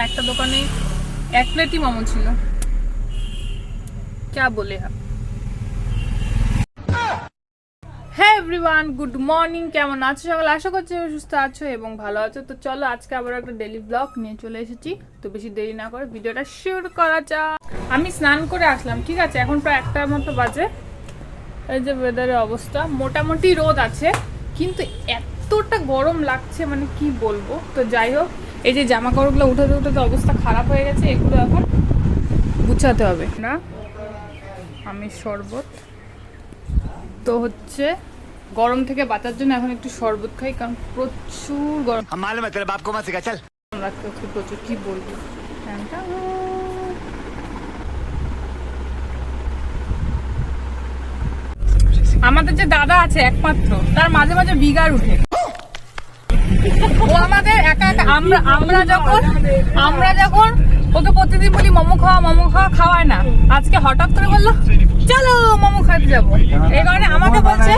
একটা দোকানে এক প্লেটই মোমো ছিল। क्या बोले हम। হ্যাঁ এভরিওয়ান, গুড মর্নিং। কেমন আছো সকালে? আশা করছি সুস্থ আছো এবং ভালো আছো। তো চলো আজকে আবার একটা ডেইলি ব্লগ নিয়ে চলে এসেছি। তো বেশি দেরি না করে ভিডিওটা শুরু করা যাক। আমি স্নান করে আসলাম, ঠিক আছে? এখন প্রায় 1টার মতো বাজে। এই যে ওয়েদারের অবস্থা, মোটামুটি রোদ আছে কিন্তু এতটা গরম লাগছে, মানে কি বলবো। তো যাই হোক, এই যে জামা কাপড়গুলো উঠাতে উঠাতে অবস্থা খারাপ হয়ে গেছে, এগুলো এখন গুছাতে হবে না। আমি শরবত তো হচ্ছে গরম থেকে বাঁচার জন্য এখন একটু শরবত খাই, কারণ প্রচুর গরম লাগছে, প্রচুর কি বলবো। আমাদের যে দাদা আছে একমাত্র, তার মাঝে মাঝে বিগার উঠে। ও আমাদের একা একা, আমরা যখন ওকে প্রতিদিন বলি মোমো খাওয়া খাওয়ায় না। আজকে হঠাৎ করে বললো চলো মোমো খাইতে যাবো, এই কারণে আমাকে বলছে।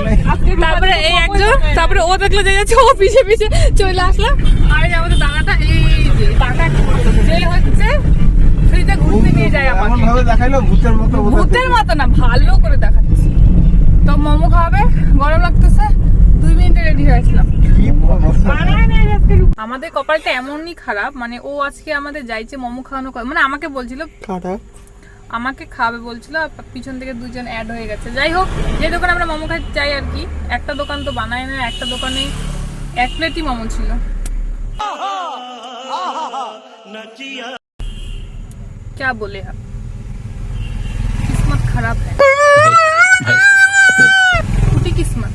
তারপরে এই একজন, তারপরে ও দেখলো যে যাচ্ছে, ও পিছে পিছে চলে আসলো। আর এই আমাদের দাদাটা, এই যে টাকা যে হচ্ছে ফ্রিতে ঘুরতে নিয়ে যায় আমাকে, ভূতের মতো না, ভালো করে দেখাচ্ছি। তো মোমো খাওয়াবে, গরম লাগতেছে, 2 মিনিটে রেডি হয়েছিলাম। আমাদের কপালটা এমনই খারাপ, মানে ও আজকে আমাদের যাইছে মোমো খাওয়ানো, মানে আমাকে বলছিল আমাকে খাওয়াবে বলছিল, পিছন থেকে 2জন অ্যাড হয়ে গেছে। যাই হোক, যে দোকানে আমরা মোমো খাইতে চাই আর কি, একটা দোকান তো বানায় না, একটা দোকানে এক প্লেটই মোমো ছিল। क्या बोले हम, किस्मत खराब है, टूटी किस्मत।